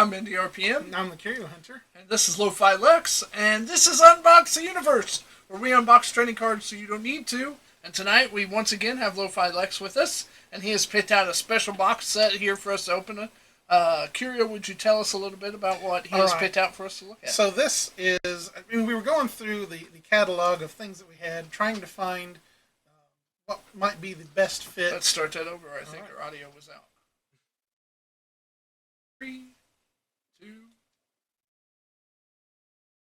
I'm indieRPM. And I'm the Curio Hunter. And this is Lo-Fi Lex. And this is Unbox the Universe, where we unbox trading cards so you don't need to. And tonight we once again have Lo-Fi Lex with us. And he has picked out a special box set here for us to open. Curio, would you tell us a little bit about what he has picked out for us to look at? So this is, we were going through the catalog of things that we had, trying to find what might be the best fit. Let's start that over. I think our audio was out. 3, 2.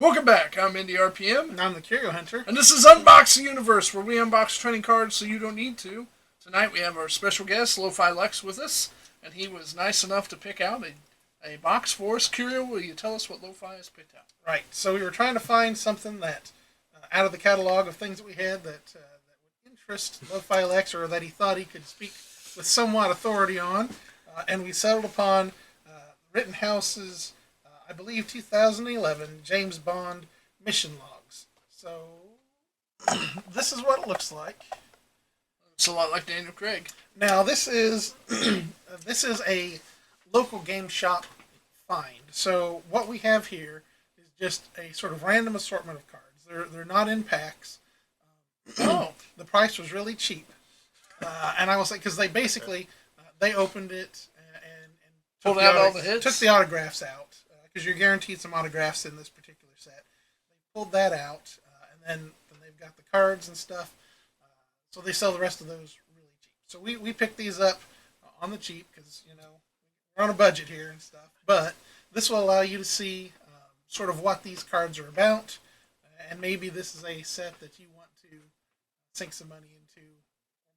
Welcome back. I'm indieRPM. And I'm the Curio Hunter. And this is Unbox the Universe, where we unbox trading cards so you don't need to. Tonight we have our special guest, Lo-Fi Lex, with us. And he was nice enough to pick out a box for us. Curio, will you tell us what Lo-Fi has picked out? Right. So we were trying to find something that, out of the catalog of things that we had, that would interest Lo-Fi Lex, or that he thought he could speak with somewhat authority on. And we settled upon Rittenhouse's, I believe, 2011 James Bond mission logs. So this is what it looks like. It's a lot like Daniel Craig. Now this is this is a local game shop find. So what we have here is just a sort of random assortment of cards. They're not in packs. The price was really cheap, and I will say, because they basically they opened it and pulled out all the hits, took the autographs out, because you're guaranteed some autographs in this particular set. They pulled that out, and then they've got the cards and stuff. So they sell the rest of those really cheap. So we picked these up on the cheap because, you know, we're on a budget here and stuff. But this will allow you to see sort of what these cards are about, and maybe this is a set that you want to sink some money into,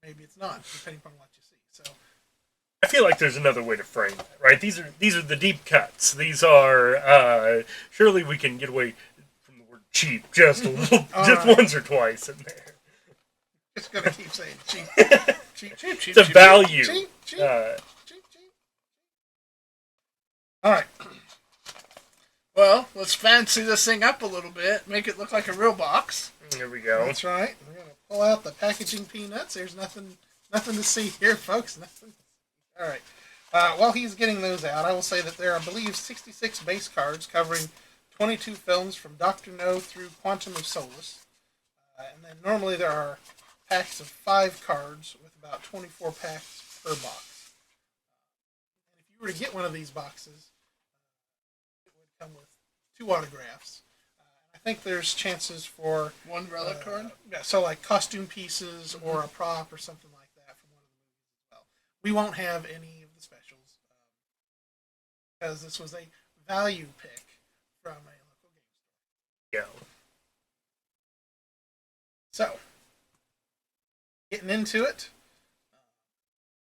or maybe it's not, depending upon what you see. So I feel like there's another way to frame that, right? These are the deep cuts. These are surely we can get away from the word cheap just a little, just once or twice in there. Just gonna keep saying cheap, cheap, cheap, cheap. It's a value. Cheap, cheap, cheap, cheap. All right. Well, let's fancy this thing up a little bit, make it look like a real box. There we go. That's right. We're gonna pull out the packaging peanuts. There's nothing to see here, folks. Nothing. All right. While he's getting those out, I will say that there are, I believe, 66 base cards covering 22 films from Dr. No through Quantum of Solace, and then normally there are packs of 5 cards with about 24 packs per box. And if you were to get one of these boxes, it would come with 2 autographs. I think there's chances for 1 relic card? Yeah, so like costume pieces or a prop or something like that from one of the movies as well. We won't have any of the specials because this was a value pick from a local game store. Yeah. So, getting into it,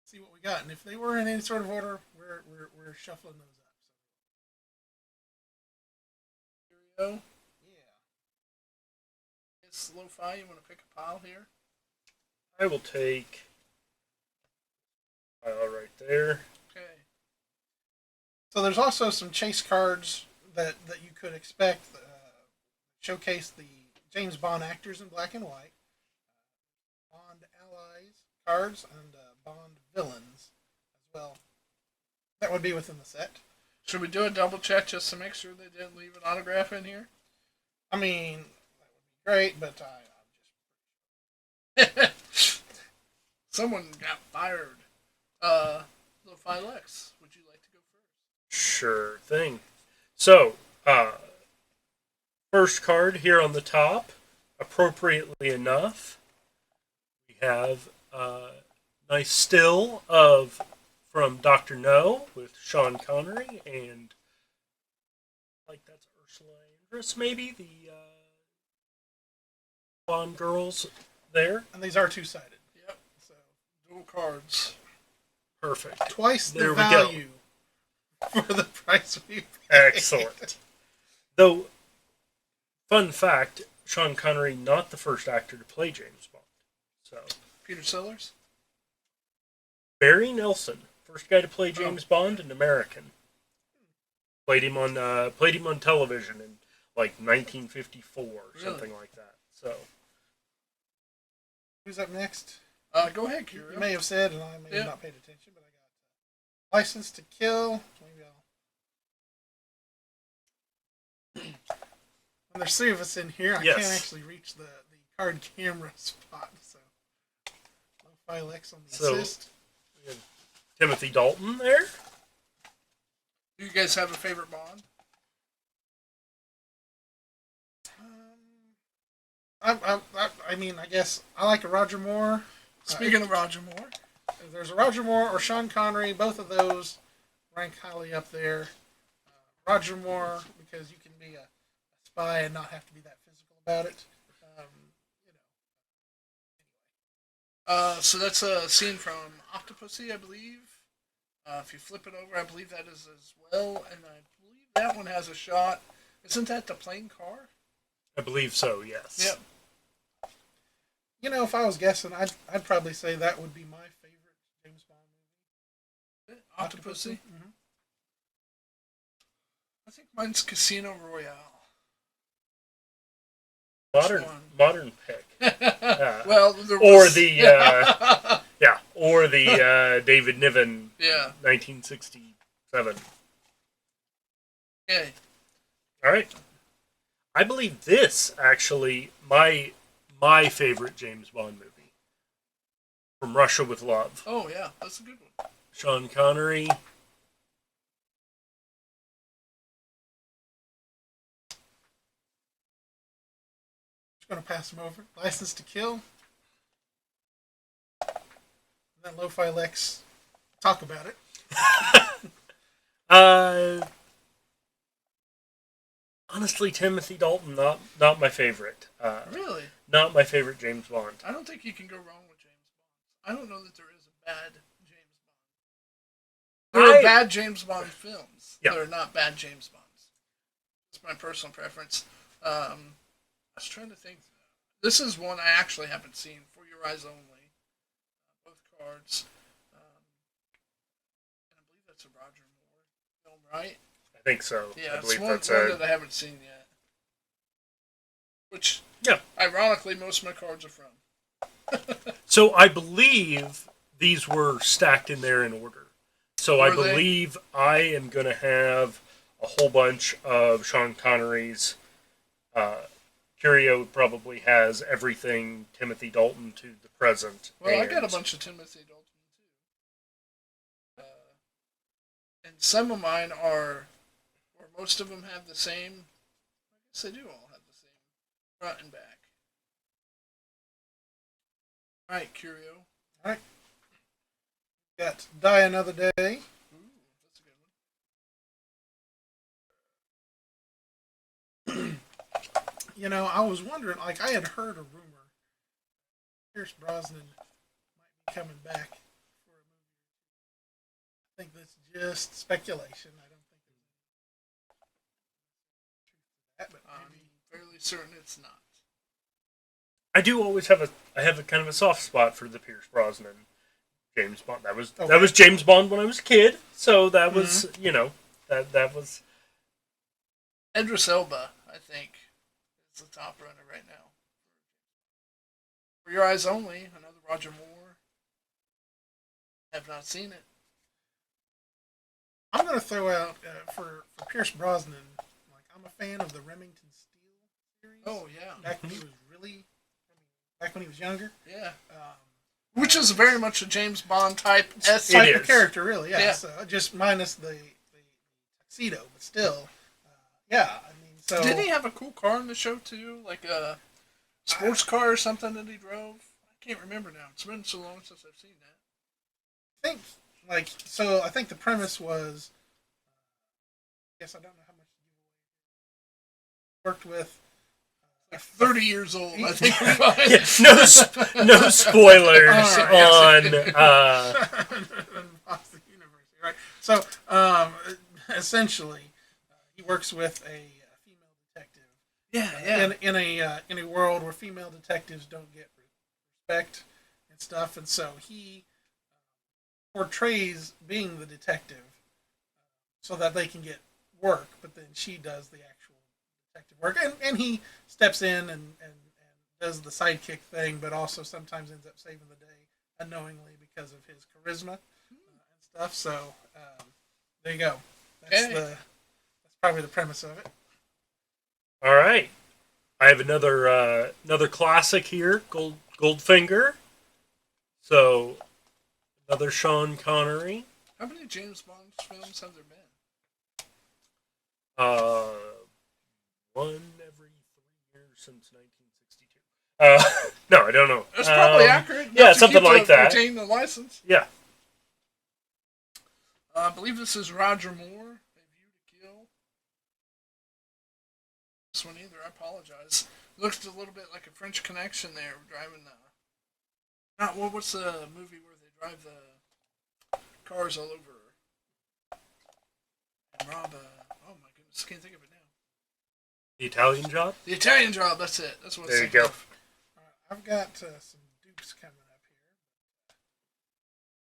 see what we got, and if they were in any sort of order, we're shuffling those up. So. Here we go. Yeah. It's Lo-Fi. You want to pick a pile here? I will take a pile right there. Okay. So there's also some chase cards that you could expect. Showcase the James Bond actors in black and white, Bond allies cards, and Bond villains as well. That would be within the set. Should we do a double check just to make sure they didn't leave an autograph in here? I mean, that would be great, but I'm just... Someone got fired. Lo-Fi Lex, would you like to go first? Sure thing. So, first card here on the top, appropriately enough, we have a nice still from Dr. No with Sean Connery, and like that's Ursula Andress, maybe the Bond girls there. And these are 2-sided. Yep. So dual cards. Perfect. Twice the there value for the price we paid. Excellent. Though, fun fact, Sean Connery not the first actor to play James Bond. So Peter Sellers? Barry Nelson, first guy to play James Bond, an American. Played him on television in like 1954 or something like that. So who's up next? Go ahead, Curio. You may have said, and I may have not paid attention, but I got License to Kill. Maybe there's three of us in here. I Yes. can't actually reach the card camera spot, so Lo-Fi Lex on the assist. We have Timothy Dalton there. Do you guys have a favorite Bond? I mean, I guess I like a Roger Moore. Speaking of Roger Moore, If there's a Roger Moore or Sean Connery, both of those rank highly up there. Roger Moore, because you can be a spy and not have to be that physical about it. so that's a scene from Octopussy, I believe. If you flip it over, I believe that is as well, and I believe that one has a shot. Isn't that the plane car? I believe so, yes. Yep. You know, if I was guessing, I'd probably say that would be my favorite James Bond movie. Octopussy? Mm-hmm. I think mine's Casino Royale. Modern pick. Well, there Or was... the or the David Niven 1967. Okay. All right. I believe this actually my favorite James Bond movie. From Russia with Love. Oh yeah, that's a good one. Sean Connery. Just going to pass them over. License to Kill. And then Lo-Fi Lex. Talk about it. Honestly, Timothy Dalton, not my favorite. Really? Not my favorite James Bond. I don't think you can go wrong with James Bond. I don't know that there is a bad James Bond. There are bad James Bond films. Yeah. There are not bad James Bonds. It's my personal preference. I was trying to think. This is one I actually haven't seen. For Your Eyes Only. Both cards. And I believe that's a Roger Moore film, right? I think so. Yeah, I it's believe one that's that I haven't seen yet. Which, ironically, most of my cards are from. So I believe these were stacked in there in order. So I believe I am going to have a whole bunch of Sean Connery's. Curio probably has everything Timothy Dalton to the present. Well, I got a bunch of Timothy Dalton, too. And some of mine are, or most of them have the same, I guess they do all have the same front and back. Alright, Curio. Alright. Got Die Another Day. Ooh, that's a good one. You know, I was wondering, like, I had heard a rumor Pierce Brosnan might be coming back for a movie. I think that's just speculation. I don't think there's truth to that, but I'm fairly certain it's not. I do always have a kind of a soft spot for the Pierce Brosnan James Bond. That was James Bond when I was a kid, so that was that was Idris Elba, I think, is the top runner right now. For Your Eyes Only, another Roger Moore. Have not seen it. I'm going to throw out for Pierce Brosnan. Like, I'm a fan of the Remington Steele series. Oh yeah, Back when he was younger. yeah. Which is very much a James Bond type Type of character, really. Yeah. Yeah. So just minus the tuxedo, but still, yeah. I mean, so Didn't he have a cool car in the show too, like a sports car or something that he drove? I can't remember now. It's been so long since I've seen that. I think I think the premise was. I guess I don't know how much he worked with. Like 30 years old, I think. We're fine. no spoilers on. Unbox the Universe, right? So essentially, he works with a female detective. Yeah. In a world where female detectives don't get respect and stuff, and so he portrays being the detective so that they can get work, but then she does the actual detective work, and he steps in and does the sidekick thing, but also sometimes ends up saving the day unknowingly because of his charisma and stuff. So there you go. That's probably the premise of it. All right. I have another classic here, Goldfinger. So another Sean Connery. How many James Bond films have there been? Uh, one every 3 years since 1962. No, I don't know. That's probably accurate. Yeah, something like that. Retain the license. Yeah. I believe this is Roger Moore. A View to Kill. This one either. I apologize. Looks a little bit like a French Connection there, driving the. Not what's the movie where they drive the cars all over and rob a. Oh my goodness, can't think of it now. The Italian Job? The Italian Job, that's it. That's what There you go. I've got some dupes coming up here.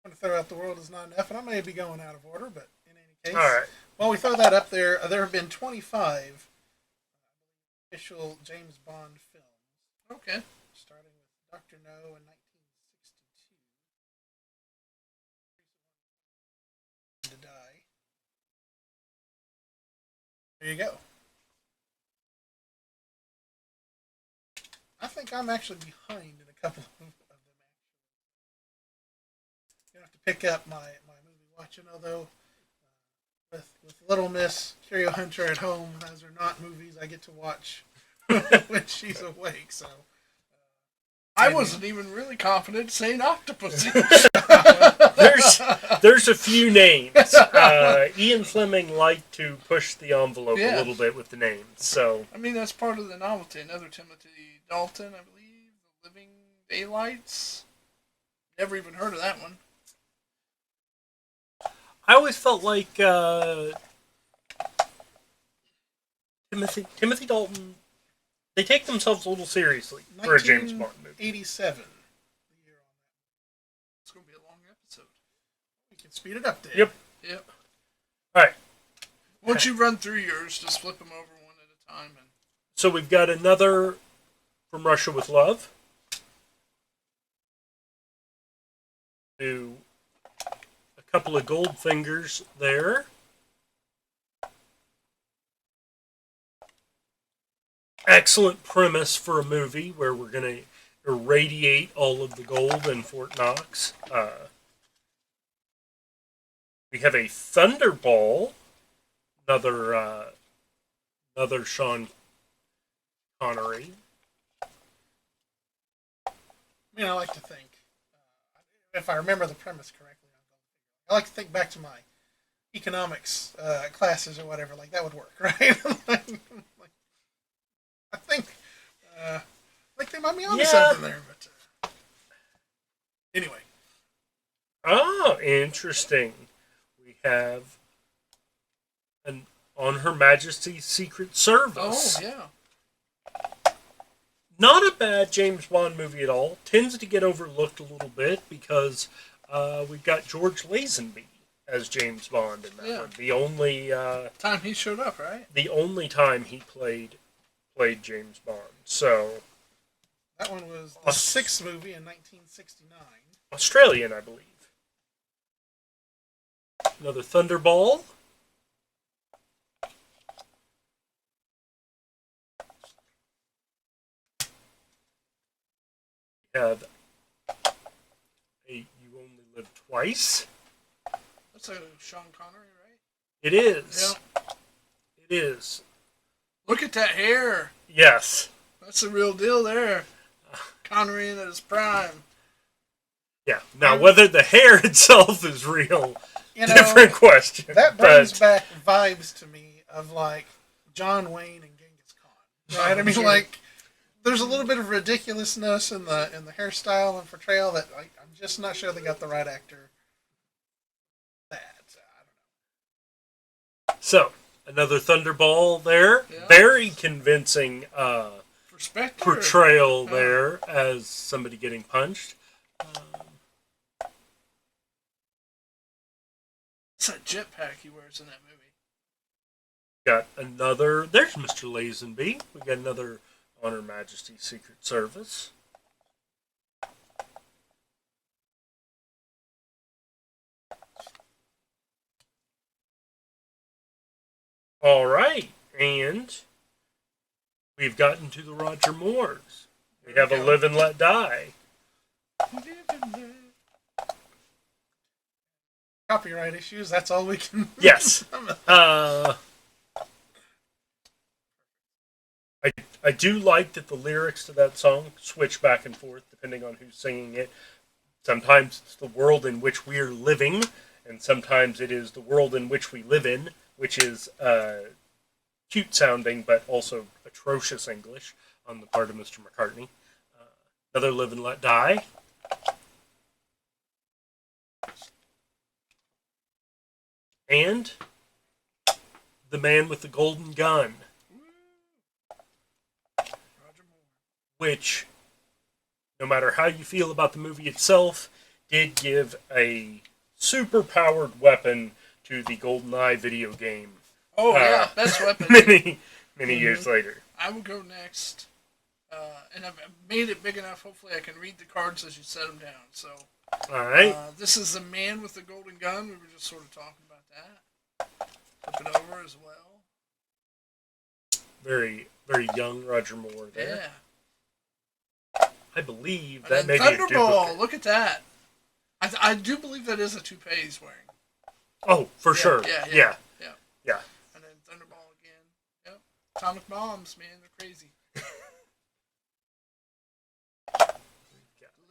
I'm going to throw out The World Is Not Enough, and I may be going out of order, but in any case. All right. While we throw that up there, there have been 25 official James Bond films. Okay. Starting with Dr. No in 1962. To die. There you go. I think I'm actually behind in a couple of them. You have to pick up my movie watching, although with Little Miss Curio Hunter at home, those are not movies I get to watch when she's awake. So I wasn't even really confident saying Octopussy. There's a few names. Ian Fleming liked to push the envelope a little bit with the names, so I mean that's part of the novelty. Another Timothy Dalton, I believe, The Living Daylights. Never even heard of that one. I always felt like Timothy Dalton. They take themselves a little seriously for a James Bond movie. 1987. It's going to be a long episode. We can speed it up there. Yep. All right. Once you run through yours, just flip them over one at a time. And So we've got another From Russia with Love. Do a couple of Goldfingers there. Excellent premise for a movie where we're going to irradiate all of the gold in Fort Knox. We have a Thunderball, another Sean Connery. I mean, I like to think, if I remember the premise correctly, I like to think back to my economics classes or whatever. Like that would work, right? I think they might be onto something there, but anyway. Oh, interesting. We have an On Her Majesty's Secret Service. oh yeah, Not a bad James Bond movie at all. Tends to get overlooked a little bit because we've got George Lazenby as James Bond in that one. The only time he showed up, right? the only time he played James Bond. So That one was the sixth movie in 1969. Australian, I believe. Another Thunderball. We have a You Only Live Twice. That's a Sean Connery, right? It is. Yeah. It is. Look at that hair. Yes. That's the real deal there. Connery in his prime. Yeah. Now, whether the hair itself is real, different question. That brings back vibes to me of like John Wayne and Genghis Khan. Right? I mean, like there's a little bit of ridiculousness in the hairstyle and portrayal that I'm just not sure they got the right actor. I don't know. So, another Thunderball there. Yeah. Very convincing Perspective. portrayal there as somebody getting punched. What's that jetpack he wears in that movie? Got another. There's Mr. Lazenby. We got another On Her Majesty's Secret Service. All right, and we've gotten to the Roger Moores. We have a Live and Let Die. Copyright issues, that's all we can... Yes. I do like that the lyrics to that song switch back and forth depending on who's singing it. Sometimes it's the world in which we're living, and sometimes it is the world in which we live in, which is cute sounding but also atrocious English on the part of Mr. McCartney. Another Live and Let Die. And The Man with the Golden Gun. Which, no matter how you feel about the movie itself, did give a super-powered weapon to the GoldenEye video game. Oh, yeah, best weapon. Many years later. I will go next. And I've made it big enough, hopefully I can read the cards as you set them down. So, alright. this is The Man with the Golden Gun. We were just sort of talking about that. Flip it over as well. Very, very young Roger Moore there. Yeah. I believe And that may be a Thunderball, duplicate. look at that. I do believe that is a toupee he's wearing. Oh, for sure. Yeah. And then Thunderball again. Yep. Atomic bombs, man, they're crazy.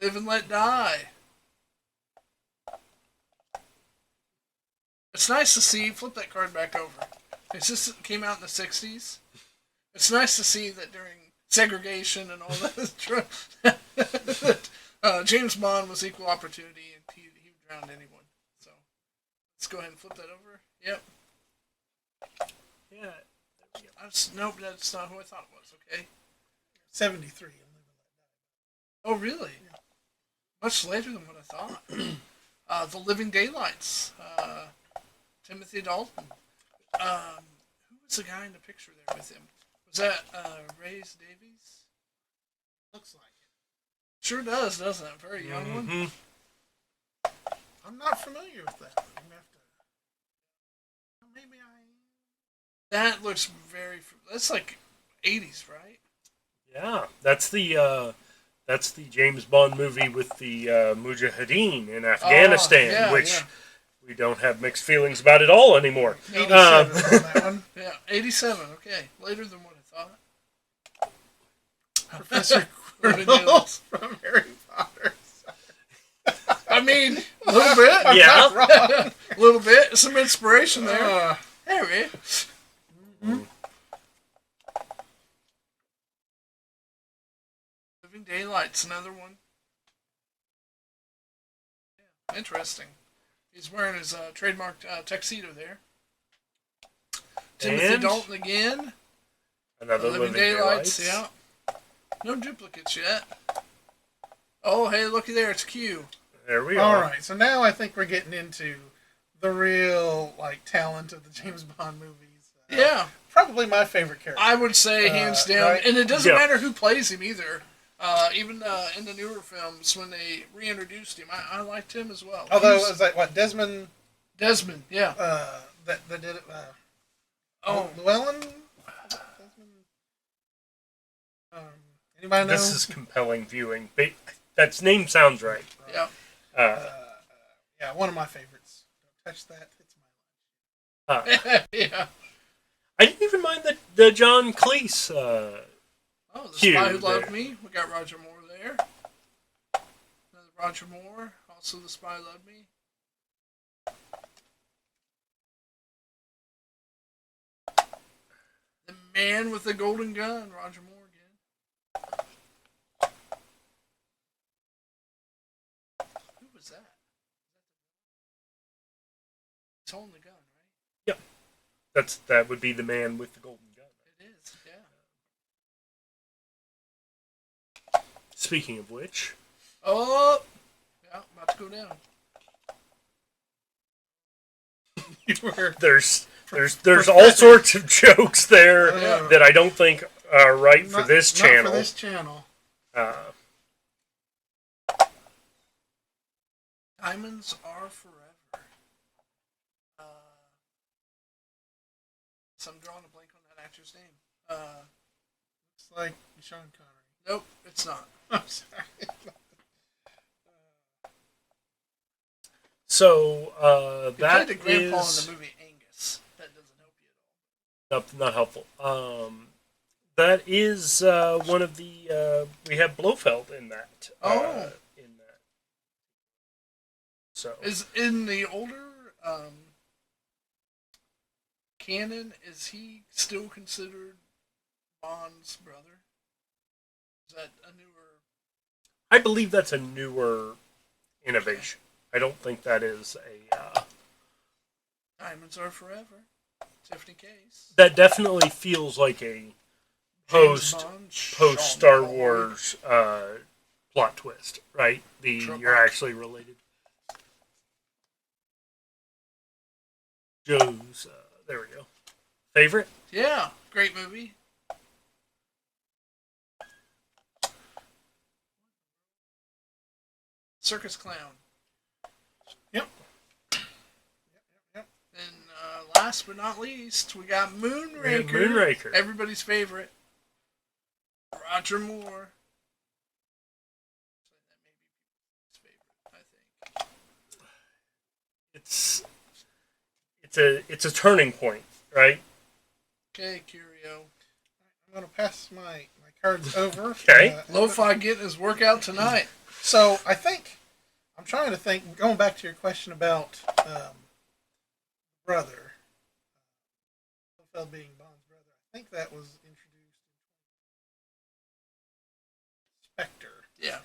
Live and Let Die. It's nice to see. Flip that card back over. This came out in the 60s. It's nice to see that during segregation and all that, James Bond was equal opportunity, and he would drown anyone. So let's go ahead and flip that over. Yep. Yeah. Nope, that's not who I thought it was. Okay. 73. Oh, really? Yeah. Much later than what I thought. The Living Daylights. Timothy Dalton. Who was the guy in the picture there with him? Was that Rhys Davies? Looks like it. Sure does, doesn't it? Very young one. I'm not familiar with that. I'm gonna have to... Maybe I... That looks very... That's like 80s, right? Yeah, that's the James Bond movie with the Mujahideen in Afghanistan, which we don't have mixed feelings about at all anymore. 87 on that one. Yeah, 87. Okay, later than what I thought. Professor Quirrell from Harry Potter. I mean, a little bit. I'm not wrong. A little bit. Some inspiration there. There we go. Living Daylights, another one. Yeah, interesting. He's wearing his trademark tuxedo there. Timothy Dalton again. Another Living Daylights, yeah. No duplicates yet. Oh, hey, looky there, it's Q. There we are. Alright, so now I think we're getting into the real, talent of the James Bond movies. Yeah. Probably my favorite character. I would say, hands down. Right? And it doesn't matter who plays him either. Even in the newer films, when they reintroduced him, I liked him as well. Although, is that what, Desmond? Desmond, yeah. That did it. Llewellyn? Desmond? Anybody know? This is compelling viewing. That name sounds right. Yeah. Yeah, one of my favorites. Don't touch that. It's my life. Yeah. I didn't even mind the John Cleese. The Spy Who Loved Me. We got Roger Moore there. Another Roger Moore. Also The Spy Who Loved Me. The Man with the Golden Gun. Roger Moore again. Who was that? He's holding the gun, right? Yep. That would be the Man with the Golden Gun. It is, yeah. Speaking of which, Oh, yeah, about to go down. there's all sorts of jokes there that I don't think are right for this channel. Not for this channel. Diamonds Are Forever. So I'm drawing a blank on that actor's name. It's like Sean Connery. Nope, it's not. I'm sorry. So He that played the grandpa is in the movie Angus. That doesn't help you at all. not helpful. That is one of the we have Blofeld in that. In that. So Is in the older canon, is he still considered Bond's brother? Is that a newer? I believe that's a newer innovation. I don't think that is a. Diamonds are forever. Tiffany Case. That definitely feels like a post Star Wars plot twist, right? You're actually related. Joe's. There we go. Favorite? Yeah, great movie. Circus Clown. Yep. And last but not least, we got Moonraker. Moonraker. Everybody's favorite. Roger Moore. That may be his favorite, I think. It's a turning point, right? Okay, Curio. I'm going to pass my cards over. Okay. Lo-Fi getting his workout tonight. So I think, I'm trying to think, going back to your question about brother, Blofeld being Bond's brother, I think that was introduced in Spectre. Yeah.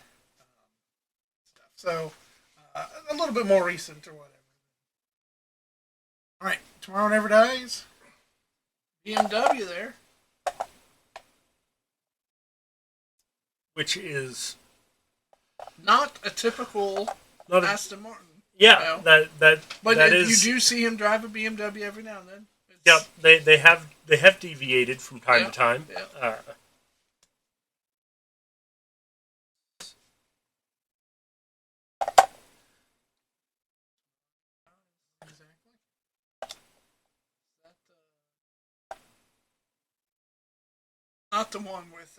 Stuff. So a little bit more recent or whatever. All right, Tomorrow Never Dies. BMW there. Which is Not a typical not Aston Martin. yeah. No. But that you is. do see him drive a BMW every now and then. Yep, they have deviated from time to time. Yeah. Exactly. That, not the one with.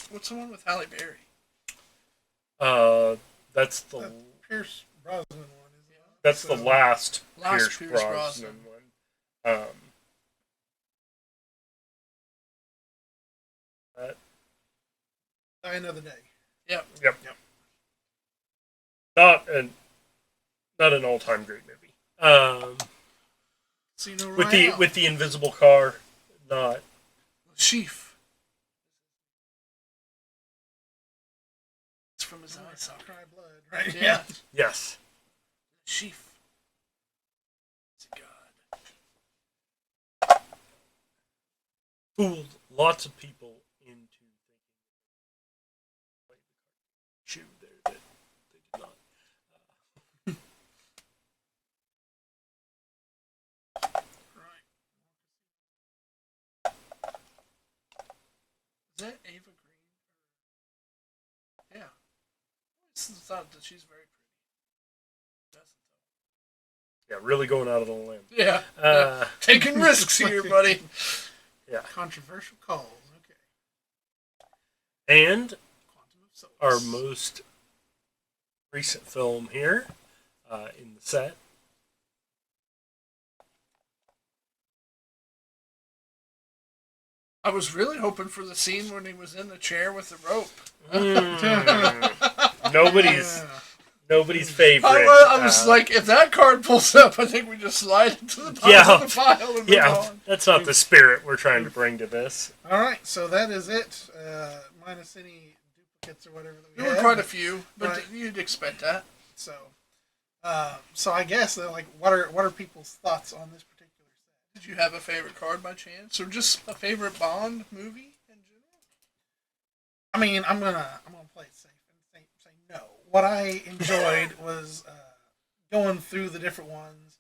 What's the one with Halle Berry? That's the Pierce Brosnan one, isn't it? that's the last Pierce Brosnan Brosnan. one. Die Another Day. Yep. Yep. Not an all-time great movie. Casino With Royale. the invisible car, not. Sheaf. It's from his eye socket. Cry Blood, right? Yeah. Yes. Sheaf. It's a god. Fooled lots of people into thinking like shoe there that they did not. Right. Is that Ava Green? Yeah. I just thought that she's very pretty. Doesn't Yeah, really going out on a limb. though. Yeah. Taking risks here, buddy. Yeah. Controversial calls. Okay. And Quantum of Solace. our most recent film here in the set. I was really hoping for the scene when he was in the chair with the rope. Nobody's favorite. I was like, if that card pulls up, I think we just slide into the bottom of the pile and move on. That's not the spirit we're trying to bring to this. All right, so that is it. Minus any duplicates or whatever that we There were had. quite a few, but Right. you'd expect that. So, so I guess like, what are people's thoughts on this particular set? Did you have a favorite card by chance, or just a favorite Bond movie in general? I mean, I'm gonna play it safe and say no. What I enjoyed was going through the different ones,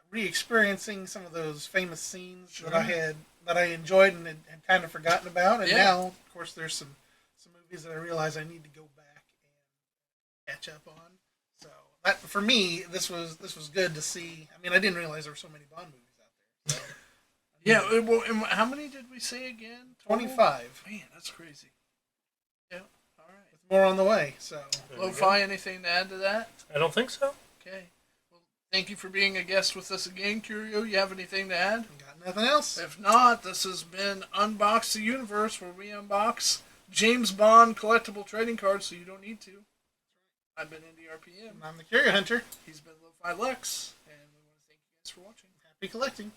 re-experiencing some of those famous scenes that I enjoyed and had kind of forgotten about, and now, of course, there's some movies that I realize I need to go back and catch up on. So that for me, this was good to see. I mean, I didn't realize there were so many Bond movies out there. So, Yeah. And how many did we say again? Total? 25. Man, that's crazy. Yeah. All right. With more on the way. So. Lo-Fi, anything to add to that? I don't think so. Okay. Well, thank you for being a guest with us again, Curio. You have anything to add? Got nothing else. If not, this has been Unbox the Universe, where we unbox James Bond collectible trading cards so you don't need to. I've been indieRPM. I'm the Curio Hunter. He's been Lo-Fi Lex, and we want to thank you guys for watching. Happy collecting.